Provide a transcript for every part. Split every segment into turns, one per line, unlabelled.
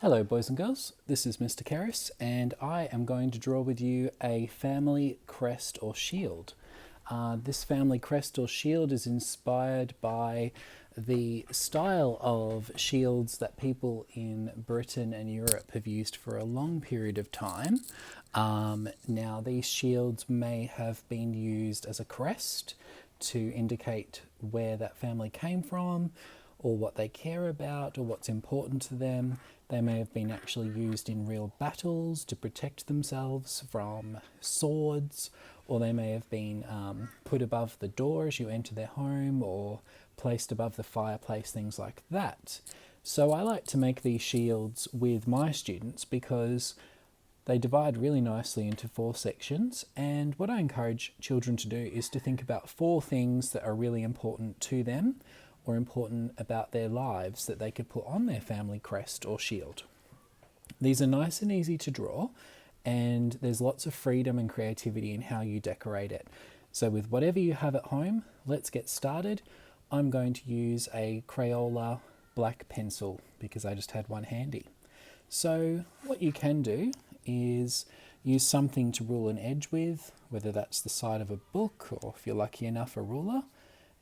Hello boys and girls, this is Mr. Karras and I am going to draw with you a family crest or shield. This family crest or shield is inspired by the style of shields that people in Britain and Europe have used for a long period of time. Now these shields may have been used as a crest to indicate where that family came from, or what they care about, or what's important to them. They may have been actually used in real battles to protect themselves from swords, or they may have been put above the door as you enter their home, or placed above the fireplace, things like that. So I like to make these shields with my students because they divide really nicely into 4 sections, and what I encourage children to do is to think about 4 things that are really important to them or important about their lives that they could put on their family crest or shield. These are nice and easy to draw, and there's lots of freedom and creativity in how you decorate it. So with whatever you have at home, let's get started. I'm going to use a Crayola black pencil because I just had one handy. So what you can do is use something to rule an edge with, whether that's the side of a book or, if you're lucky enough, a ruler,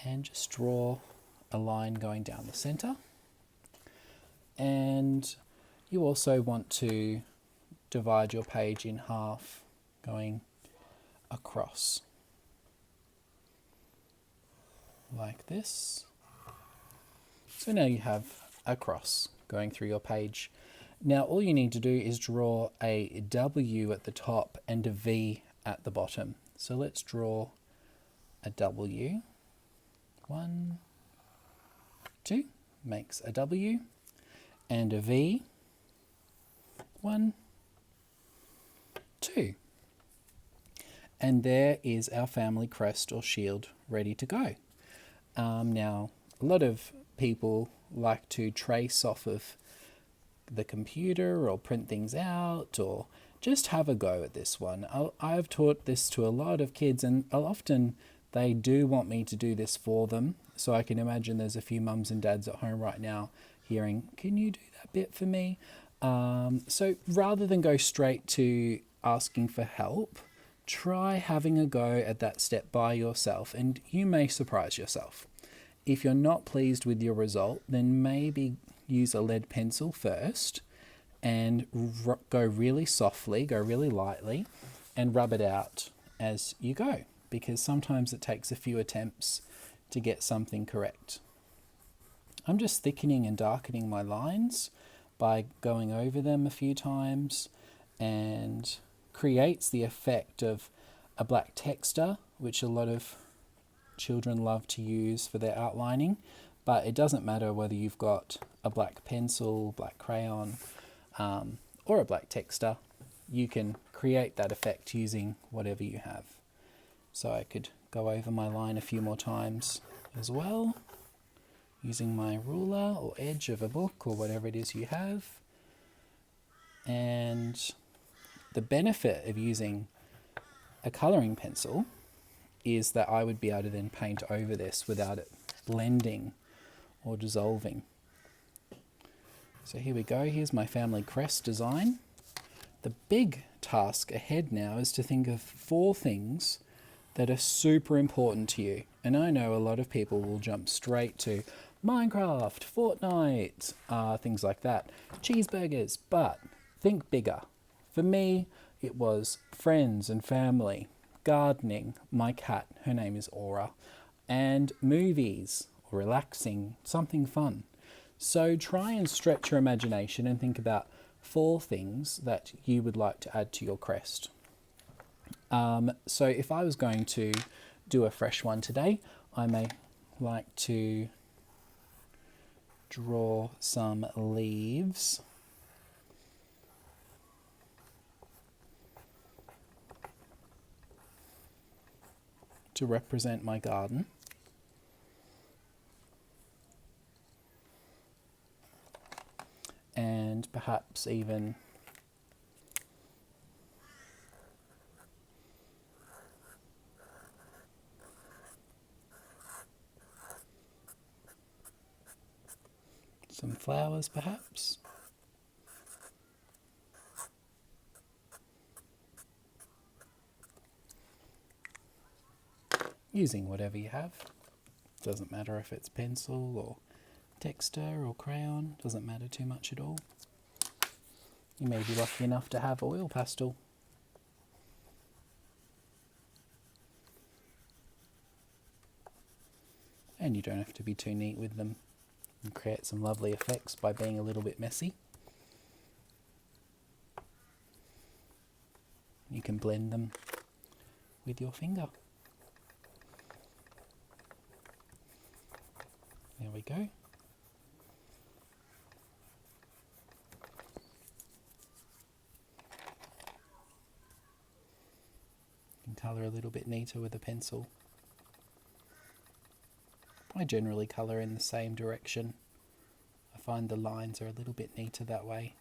and just draw a line going down the center. And you also want to divide your page in half going across like this. So now you have a cross going through your page. Now all you need to do is draw a W at the top and a V at the bottom. So let's draw a W. 1, 2 makes a W, and a V. 1, 2. And there is our family crest or shield ready to go. Now, a lot of people like to trace off of the computer or print things out or just have a go at this one. I've taught this to a lot of kids, and often they do want me to do this for them. So I can imagine there's a few mums and dads at home right now hearing, can you do that bit for me? So rather than go straight to asking for help, try having a go at that step by yourself, and you may surprise yourself. If you're not pleased with your result, then maybe use a lead pencil first and go really softly, go really lightly, and rub it out as you go, because sometimes it takes a few attempts to get something correct. I'm just thickening and darkening my lines by going over them a few times, and creates the effect of a black texter, which a lot of children love to use for their outlining. But it doesn't matter whether you've got a black pencil, black crayon, or a black texter. You can create that effect using whatever you have. So I could go over my line a few more times as well, using my ruler or edge of a book or whatever it is you have. And the benefit of using a colouring pencil is that I would be able to then paint over this without it blending or dissolving. So here we go, here's my family crest design. The big task ahead now is to think of 4 things that are super important to you. And I know a lot of people will jump straight to Minecraft, Fortnite, things like that, cheeseburgers, but think bigger. For me, it was friends and family, gardening, my cat, her name is Aura, and movies, or relaxing, something fun. So try and stretch your imagination and think about 4 things that you would like to add to your crest. So if I was going to do a fresh one today, I may like to draw some leaves. To represent my garden. And perhaps even some flowers, perhaps. using whatever you have. Doesn't matter if it's pencil or texture or crayon, doesn't matter too much at all. You may be lucky enough to have oil pastel. And you don't have to be too neat with them and create some lovely effects by being a little bit messy. You can blend them with your finger. There we go. You can colour a little bit neater with a pencil. I generally colour in the same direction. I find the lines are a little bit neater that way.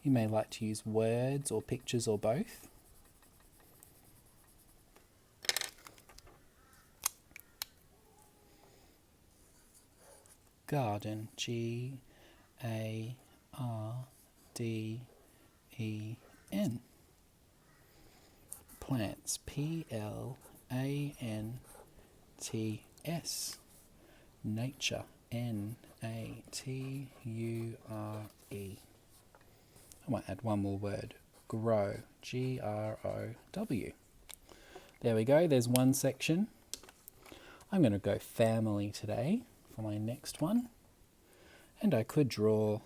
You may like to use words or pictures or both. Garden, G-A-R-D-E-N. Plants, P-L-A-N-T-S. Nature, N-A-T-U-R-E. I might add one more word. Grow, G-R-O-W. There we go, there's one section. I'm going to go family today for my next one. And I could draw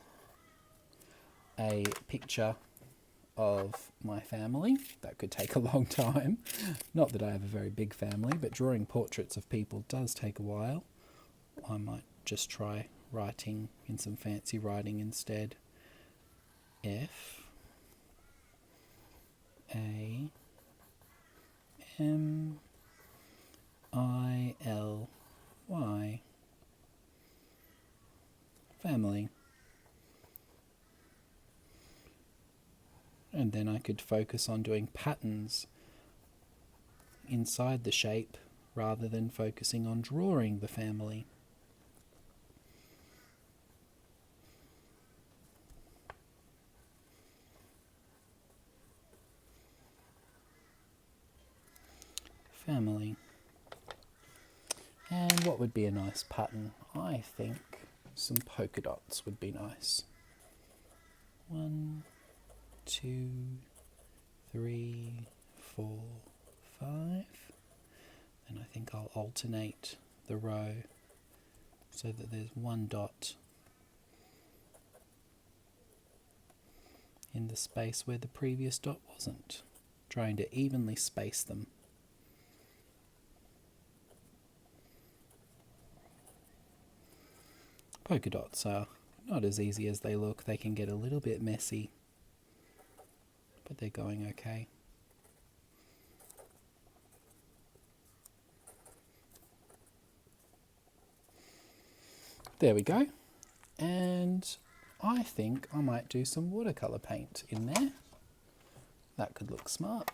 a picture of my family. That could take a long time. Not that I have a very big family, but drawing portraits of people does take a while. I might just try writing in some fancy writing instead. F-A-M-I-L-Y. Family. And then I could focus on doing patterns inside the shape rather than focusing on drawing the family. Family. And what would be a nice pattern? I think some polka dots would be nice. 1, 2, 3, 4, 5. And I think I'll alternate the row so that there's one dot in the space where the previous dot wasn't, trying to evenly space them. Polka dots are not as easy as they look. They can get a little bit messy, but they're going okay. There we go. And I think I might do some watercolour paint in there. That could look smart.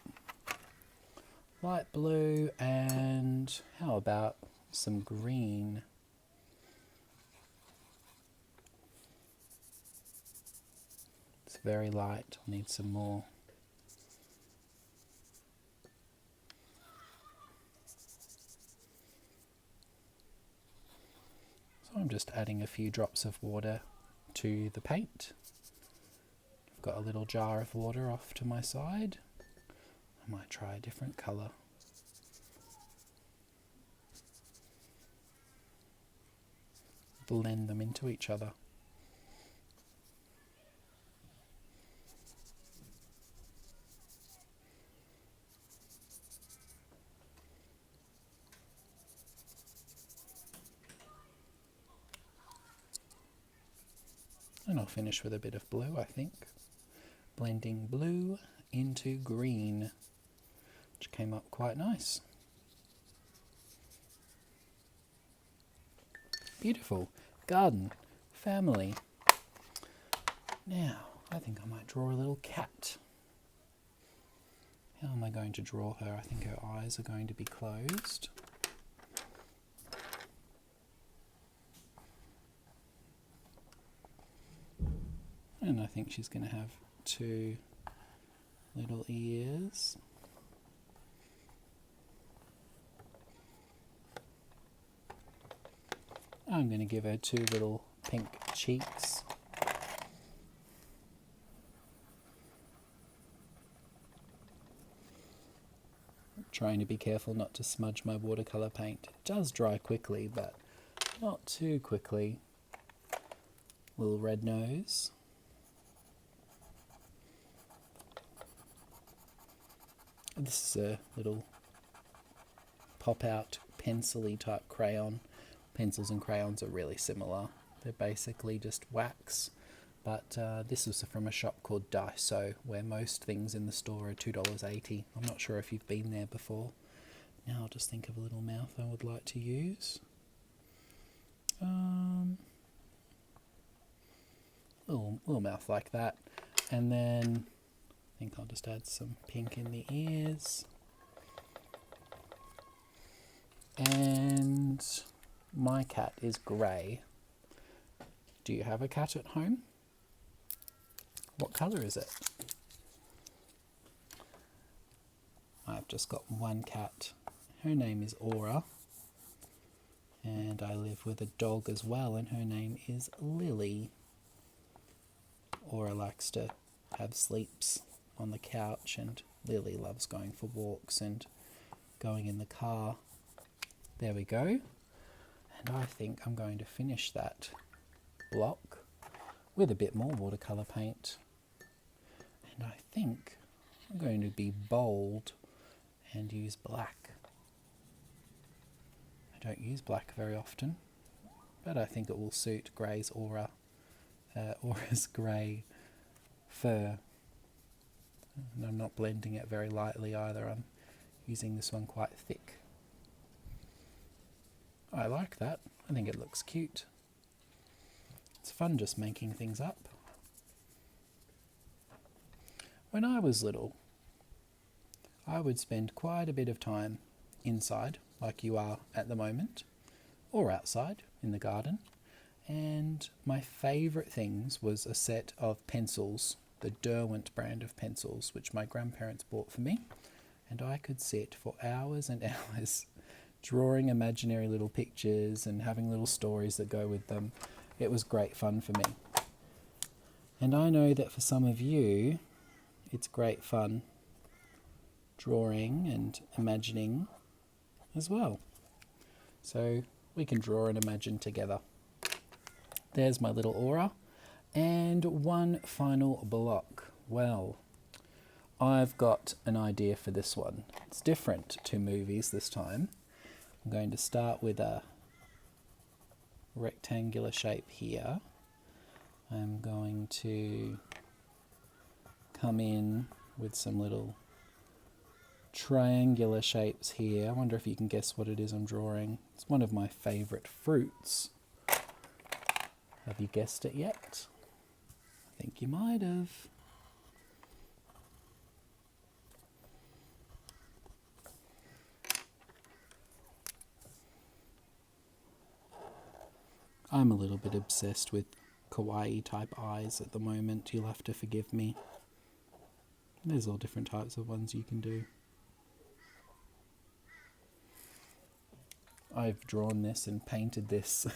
Light blue, and how about some green? It's very light. I'll need some more. So I'm just adding a few drops of water to the paint. I've got a little jar of water off to my side. I might try a different colour. Blend them into each other. And I'll finish with a bit of blue, I think. Blending blue into green, which came up quite nice. Beautiful. Garden. Family. Now, I think I might draw a little cat. How am I going to draw her? I think her eyes are going to be closed. And I think she's going to have two little ears. I'm going to give her 2 little pink cheeks. Trying to be careful not to smudge my watercolour paint. It does dry quickly, but not too quickly. Little red nose. This is a little pop-out pencil-y type crayon. Pencils and crayons are really similar. They're basically just wax. But this was from a shop called Daiso, where most things in the store are $2.80. I'm not sure if you've been there before. Now I'll just think of a little mouth I would like to use. Little mouth like that. And then I think I'll just add some pink in the ears. And my cat is grey. Do you have a cat at home? What colour is it? I've just got one cat. Her name is Aura. And I live with a dog as well, and her name is Lily. Aura likes to have sleeps on the couch, and Lily loves going for walks and going in the car. There we go. And I think I'm going to finish that block with a bit more watercolour paint. And I think I'm going to be bold and use black. I don't use black very often, but I think it will suit Grey's Aura, Aura's grey fur. And I'm not blending it very lightly either. I'm using this one quite thick. I like that. I think it looks cute. It's fun just making things up. When I was little, I would spend quite a bit of time inside, like you are at the moment, or outside in the garden. And my favourite things was a set of pencils, the Derwent brand of pencils, which my grandparents bought for me. And I could sit for hours and hours drawing imaginary little pictures and having little stories that go with them. It was great fun for me. And I know that for some of you, it's great fun drawing and imagining as well. So we can draw and imagine together. There's my little Aura. And one final block. Well, I've got an idea for this one. It's different to movies this time. I'm going to start with a rectangular shape here. I'm going to come in with some little triangular shapes here. I wonder if you can guess what it is I'm drawing. It's one of my favourite fruits. Have you guessed it yet? I think you might have. I'm a little bit obsessed with kawaii type eyes at the moment. You'll have to forgive me. There's all different types of ones you can do. I've drawn this and painted this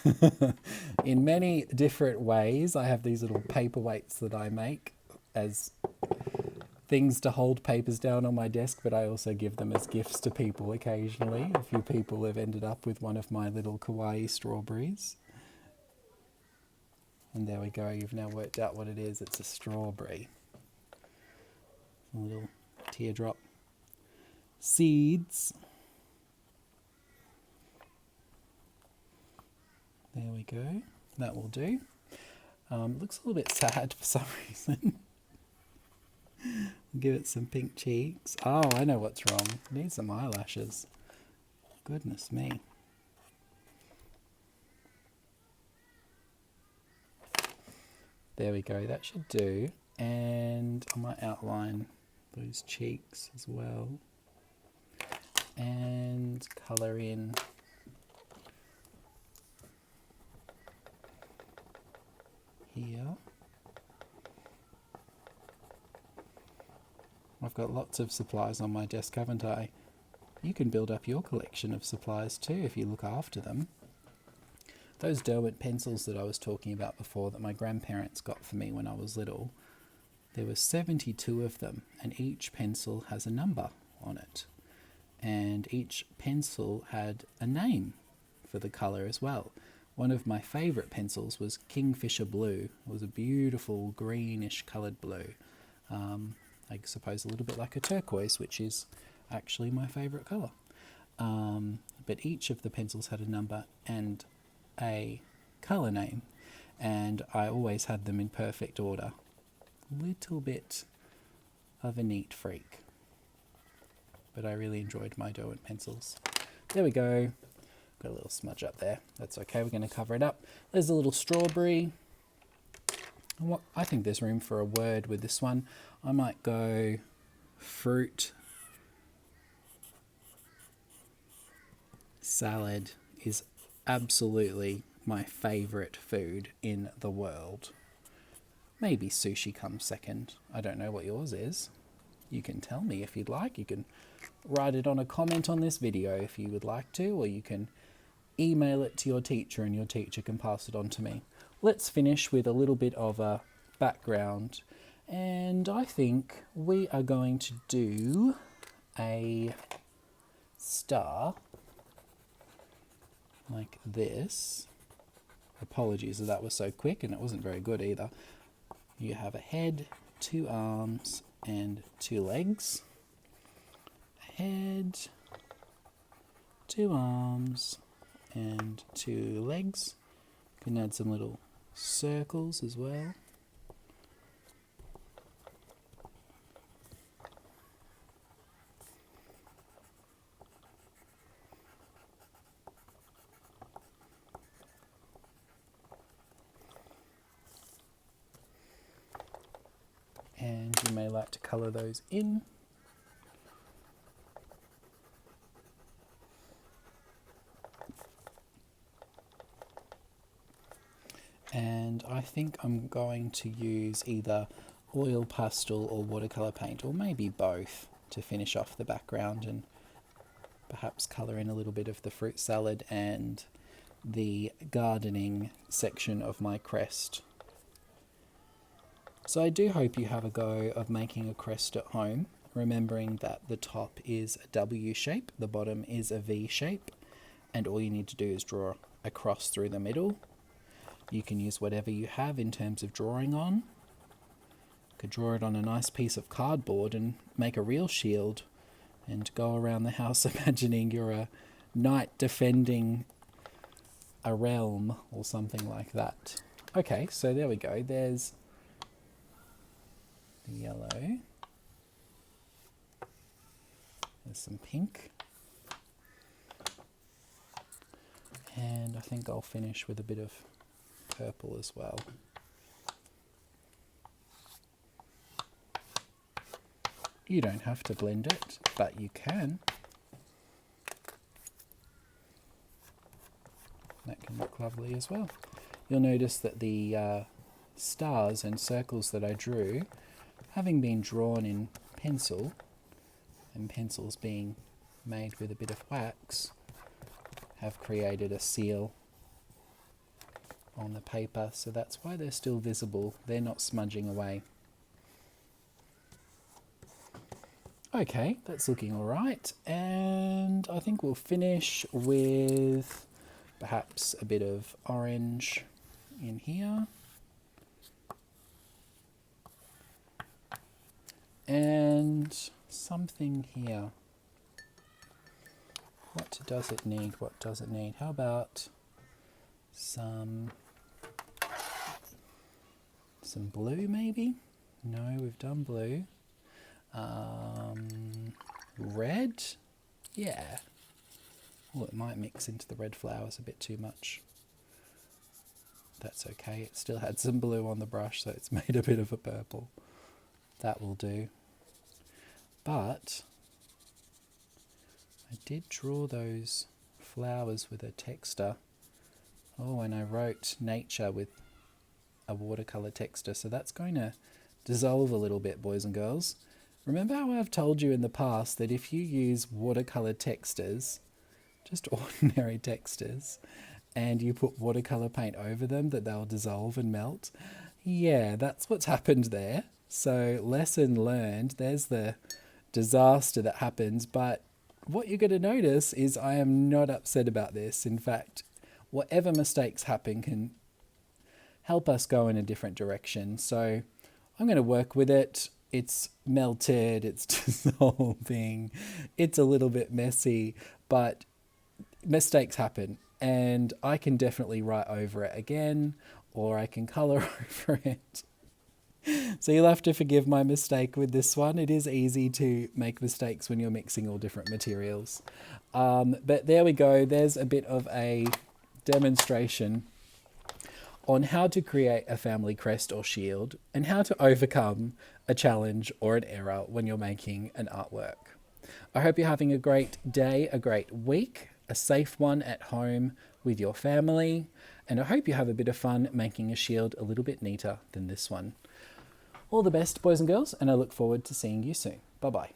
in many different ways. I have these little paperweights that I make as things to hold papers down on my desk, but I also give them as gifts to people occasionally. A few people have ended up with one of my little kawaii strawberries. And there we go, you've now worked out what it is. It's a strawberry. A little teardrop seeds. There we go. That will do. Looks a little bit sad for some reason. Give it some pink cheeks. Oh, I know what's wrong. It needs some eyelashes. Goodness me. There we go. That should do. And I might outline those cheeks as well. And colour in here. I've got lots of supplies on my desk, haven't I? You can build up your collection of supplies too if you look after them. Those Derwent pencils that I was talking about before that my grandparents got for me when I was little, there were 72 of them, and each pencil has a number on it. And each pencil had a name for the colour as well. One of my favourite pencils was Kingfisher Blue. It was a beautiful greenish coloured blue. I suppose a little bit like a turquoise, which is actually my favourite colour. But each of the pencils had a number and a colour name, and I always had them in perfect order. Little bit of a neat freak, but I really enjoyed my Derwent pencils. There we go. Got a little smudge up there. That's okay, we're going to cover it up. There's a little strawberry. I think there's room for a word with this one. I might go fruit salad is absolutely my favourite food in the world. Maybe sushi comes second. I don't know what yours is. You can tell me if you'd like. You can write it on a comment on this video if you would like to, or you can email it to your teacher and your teacher can pass it on to me. Let's finish with a little bit of a background, and I think we are going to do a star like this. Apologies if that was so quick, and it wasn't very good either. You have a head, 2 arms and 2 legs. A head, 2 arms and 2 legs. You can add some little circles as well. And you may like to colour those in. And I think I'm going to use either oil pastel or watercolour paint, or maybe both, to finish off the background and perhaps colour in a little bit of the fruit salad and the gardening section of my crest. So I do hope you have a go of making a crest at home, remembering that the top is a W shape, the bottom is a V shape, and all you need to do is draw a cross through the middle. You can use whatever you have in terms of drawing on. You could draw it on a nice piece of cardboard and make a real shield and go around the house imagining you're a knight defending a realm or something like that. Okay, so there we go. There's the yellow. There's some pink. And I think I'll finish with a bit of purple as well. You don't have to blend it, but you can. That can look lovely as well. You'll notice that the stars and circles that I drew, having been drawn in pencil, and pencils being made with a bit of wax, have created a seal on the paper, so that's why they're still visible. They're not smudging away. Okay, that's looking all right, and I think we'll finish with perhaps a bit of orange in here. And something here. What does it need? What does it need? How about some blue maybe? No, we've done blue. Red? Yeah. Oh, it might mix into the red flowers a bit too much. That's okay. It still had some blue on the brush, so it's made a bit of a purple. That will do. But I did draw those flowers with a texture. Oh, and I wrote nature with a watercolour texture, so that's going to dissolve a little bit, boys and girls. Remember how I've told you in the past that if you use watercolour textures, just ordinary textures, and you put watercolour paint over them, that they'll dissolve and melt? Yeah, that's what's happened there. So lesson learned, there's the disaster that happens, but what you're going to notice is I am not upset about this. In fact, whatever mistakes happen can help us go in a different direction. So I'm going to work with it. It's melted, it's dissolving, it's a little bit messy, but mistakes happen, and I can definitely write over it again, or I can colour over it. So you'll have to forgive my mistake with this one. It is easy to make mistakes when you're mixing all different materials. But there we go. There's a bit of a demonstration on how to create a family crest or shield and how to overcome a challenge or an error when you're making an artwork. I hope you're having a great day, a great week, a safe one at home with your family, and I hope you have a bit of fun making a shield a little bit neater than this one. All the best, boys and girls, and I look forward to seeing you soon. Bye-bye.